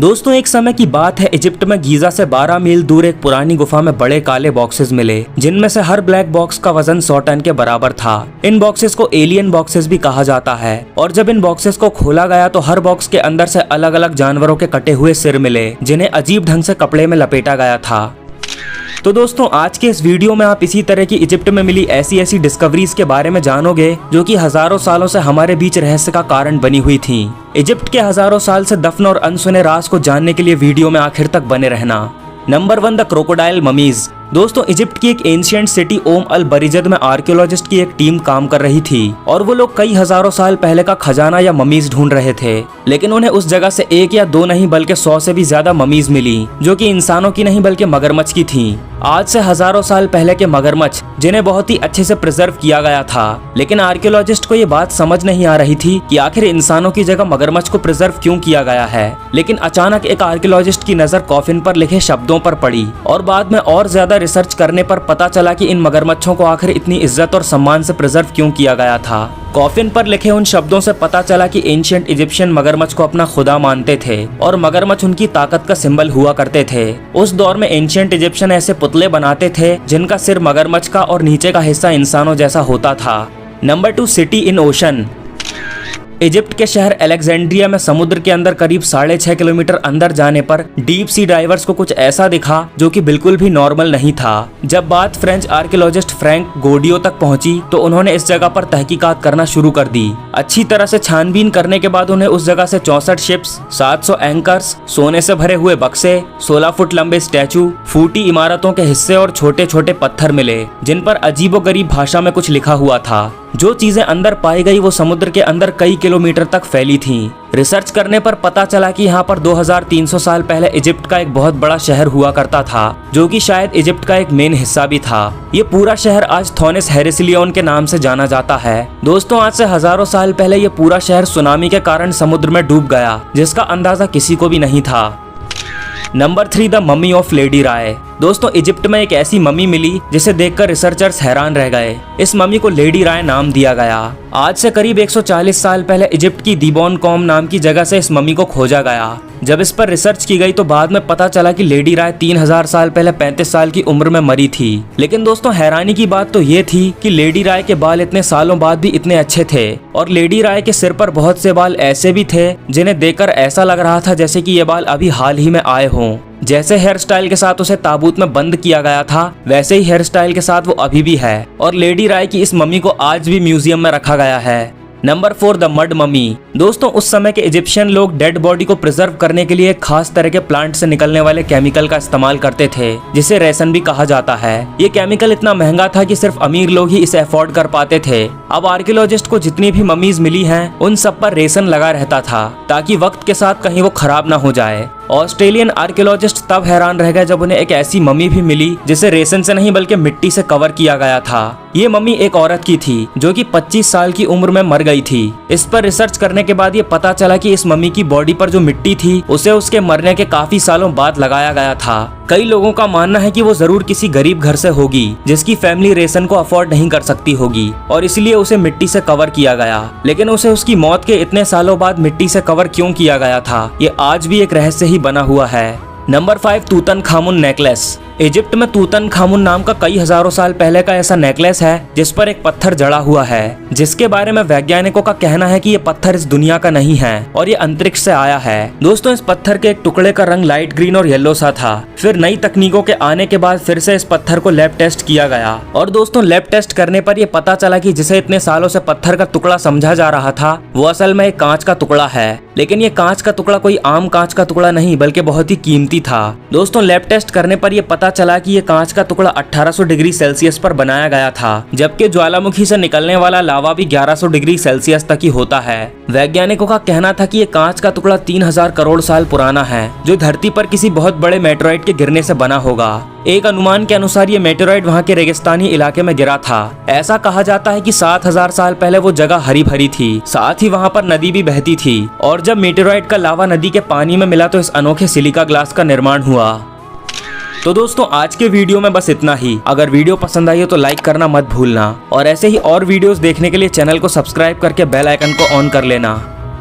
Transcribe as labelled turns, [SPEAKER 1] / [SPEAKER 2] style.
[SPEAKER 1] दोस्तों एक समय की बात है, इजिप्ट में गीजा से 12 मील दूर एक पुरानी गुफा में बड़े काले बॉक्सेस मिले, जिनमें से हर ब्लैक बॉक्स का वजन 100 टन के बराबर था। इन बॉक्सेस को एलियन बॉक्सेस भी कहा जाता है। और जब इन बॉक्सेस को खोला गया तो हर बॉक्स के अंदर से अलग अलग जानवरों के कटे हुए सिर मिले, जिन्हें अजीब ढंग से कपड़े में लपेटा गया था। तो दोस्तों आज के इस वीडियो में आप इसी तरह की इजिप्ट में मिली ऐसी डिस्कवरीज के बारे में जानोगे जो कि हजारों सालों से हमारे बीच रहस्य का कारण बनी हुई थी। इजिप्ट के हजारों साल से दफन और अनसुने राज को जानने के लिए वीडियो में आखिर तक बने रहना। Number 1, the crocodile mummies. दोस्तों इजिप्ट की एक एंशिएंट सिटी ओम अल बरीजद में आर्कियोलॉजिस्ट की एक टीम काम कर रही थी और वो लोग कई हजारों साल पहले का खजाना या ममीज ढूंढ रहे थे। लेकिन उन्हें उस जगह से 1 या 2 नहीं बल्कि 100 से भी ज्यादा ममीज मिली, जो कि इंसानों की नहीं बल्कि मगरमच्छ की थी। आज से हजारों साल पहले के मगरमच्छ, जिन्हें बहुत ही अच्छे से प्रिजर्व किया गया था। लेकिन आर्कियोलॉजिस्ट को ये बात समझ नहीं आ रही थी कि आखिर इंसानों की जगह मगरमच्छ को प्रिजर्व क्यों किया गया है। लेकिन अचानक एक आर्कियोलॉजिस्ट की नजर कॉफिन पर लिखे शब्दों पर पड़ी और बाद में और ज्यादा रिसर्च करने पर पता चला कि इन मगरमच्छों को आखिर इतनी इज्जत और सम्मान से प्रिजर्व क्यों किया गया था। कॉफिन पर लिखे उन शब्दों से पता चला कि एंशिएंट इजिप्शियन मगरमच्छ को अपना खुदा मानते थे और मगरमच्छ उनकी ताकत का सिंबल हुआ करते थे। उस दौर में एंशिएंट इजिप्शियन ऐसे पुतले बनाते थे जिनका सिर मगरमच्छ का और नीचे का हिस्सा इंसानों जैसा होता था। Number 2, city in ocean. Egypt के शहर अलेक्जेंड्रिया में समुद्र के अंदर करीब 6.5 किलोमीटर अंदर जाने पर डीप सी डाइवर्स को कुछ ऐसा दिखा जो कि बिल्कुल भी नॉर्मल नहीं था। जब बात फ्रेंच आर्कियोलॉजिस्ट फ्रैंक गोडियो तक पहुंची तो उन्होंने इस जगह पर तहकीकात करना शुरू कर दी। अच्छी तरह से छानबीन करने के बाद उन्हें उस जगह से 64 शिप्स, 700 एंकर्स, सोने से भरे हुए बक्से, 16 फुट लंबे स्टैचू, फूटी इमारतों के हिस्से और छोटे छोटे पत्थर मिले, जिन पर अजीबोगरीब भाषा में कुछ लिखा हुआ था। जो चीजें अंदर पाई गई वो समुद्र के अंदर कई किलोमीटर तक फैली थीं। रिसर्च करने पर पता चला कि यहाँ पर 2300 साल पहले इजिप्ट का एक बहुत बड़ा शहर हुआ करता था, जो कि शायद इजिप्ट का एक मेन हिस्सा भी था। ये पूरा शहर आज थोनिस हेरेसिलियन के नाम से जाना जाता है। दोस्तों आज से हजारों साल पहले ये पूरा शहर सुनामी के कारण समुद्र में डूब गया, जिसका अंदाजा किसी को भी नहीं था। Number 3, the mummy of lady Rai. दोस्तों इजिप्ट में एक ऐसी मम्मी मिली जिसे देखकर रिसर्चर्स हैरान रह गए। इस मम्मी को लेडी राय नाम दिया गया। आज से करीब 140 साल पहले इजिप्ट की दीबोन कौम नाम की जगह से इस मम्मी को खोजा गया। जब इस पर रिसर्च की गई तो बाद में पता चला कि लेडी राय 3000 साल पहले 35 साल की उम्र में मरी थी। लेकिन दोस्तों हैरानी की बात तो ये थी कि लेडी राय के बाल इतने सालों बाद भी इतने अच्छे थे और लेडी राय के सिर पर बहुत से बाल ऐसे भी थे जिन्हें देखकर ऐसा लग रहा था जैसे कि ये बाल अभी हाल ही में आए हों। जैसे हेयर स्टाइल के साथ उसे ताबूत में बंद किया गया था, वैसे ही हेयर स्टाइल के साथ वो अभी भी है और लेडी राय की इस मम्मी को आज भी म्यूजियम में रखा गया है। Number 4, the mud mummy. दोस्तों उस समय के इजिप्शियन लोग डेड बॉडी को प्रिजर्व करने के लिए एक खास तरह के प्लांट से निकलने वाले केमिकल का इस्तेमाल करते थे, जिसे रेसन भी कहा जाता है। ये केमिकल इतना महंगा था कि सिर्फ अमीर लोग ही इसे अफोर्ड कर पाते थे। अब आर्कियोलॉजिस्ट को जितनी भी मम्मीज मिली हैं, उन सब पर रेसन लगा रहता था ताकि वक्त के साथ कहीं वो खराब ना हो जाए। ऑस्ट्रेलियन आर्कियोलॉजिस्ट तब हैरान रह गए जब उन्हें एक ऐसी मम्मी भी मिली जिसे रेसन से नहीं बल्कि मिट्टी से कवर किया गया था। ये मम्मी एक औरत की थी जो कि 25 साल की उम्र में मर गई थी। इस पर रिसर्च करने के बाद ये पता चला कि इस मम्मी की बॉडी पर जो मिट्टी थी उसे उसके मरने के काफी सालों बाद लगाया गया था। कई लोगों का मानना है कि वो जरूर किसी गरीब घर से होगी जिसकी फैमिली रेसन को अफोर्ड नहीं कर सकती होगी और इसलिए उसे मिट्टी से कवर किया गया। लेकिन उसे उसकी मौत के इतने सालों बाद मिट्टी से कवर क्यों किया गया था, ये आज भी एक रहस्य ही बना हुआ है। Number 5, Tutankhamun necklace. इजिप्ट में तूतनखामुन नाम का कई हजारों साल पहले का ऐसा नेकलेस है जिस पर एक पत्थर जड़ा हुआ है, जिसके बारे में वैज्ञानिकों का कहना है कि ये पत्थर इस दुनिया का नहीं है और ये अंतरिक्ष से आया है। दोस्तों इस पत्थर के एक टुकड़े का रंग लाइट ग्रीन और येलो सा था। फिर नई तकनीकों के आने के बाद फिर से इस पत्थर को लैब टेस्ट किया गया और दोस्तों लैब टेस्ट करने पर यह पता चला कि जिसे इतने सालों से पत्थर का टुकड़ा समझा जा रहा था वो असल में एक कांच का टुकड़ा है। लेकिन ये कांच का टुकड़ा कोई आम कांच का टुकड़ा नहीं बल्कि बहुत ही कीमती था। दोस्तों लैब टेस्ट करने पर यह पता चला कि ये कांच का टुकड़ा 1800 डिग्री सेल्सियस पर बनाया गया था, जबकि ज्वालामुखी से निकलने वाला लावा भी 1100 डिग्री सेल्सियस तक ही होता है। वैज्ञानिकों का कहना था कि ये कांच का टुकड़ा 3000 करोड़ साल पुराना है, जो धरती पर किसी बहुत बड़े मेटेरॉइड के गिरने से बना होगा। एक अनुमान के अनुसार ये मेटेरॉइड वहाँ के रेगिस्तानी इलाके में गिरा था। ऐसा कहा जाता है कि 7000 साल पहले वो जगह हरी भरी थी, साथ ही वहाँ पर नदी भी बहती थी और जब मेटेरॉइड का लावा नदी के पानी में मिला तो इस अनोखे सिलिका ग्लास का निर्माण हुआ। तो दोस्तों आज के वीडियो में बस इतना ही। अगर वीडियो पसंद आई हो तो लाइक करना मत भूलना और ऐसे ही और वीडियोस देखने के लिए चैनल को सब्सक्राइब करके बेल आइकन को ऑन कर लेना।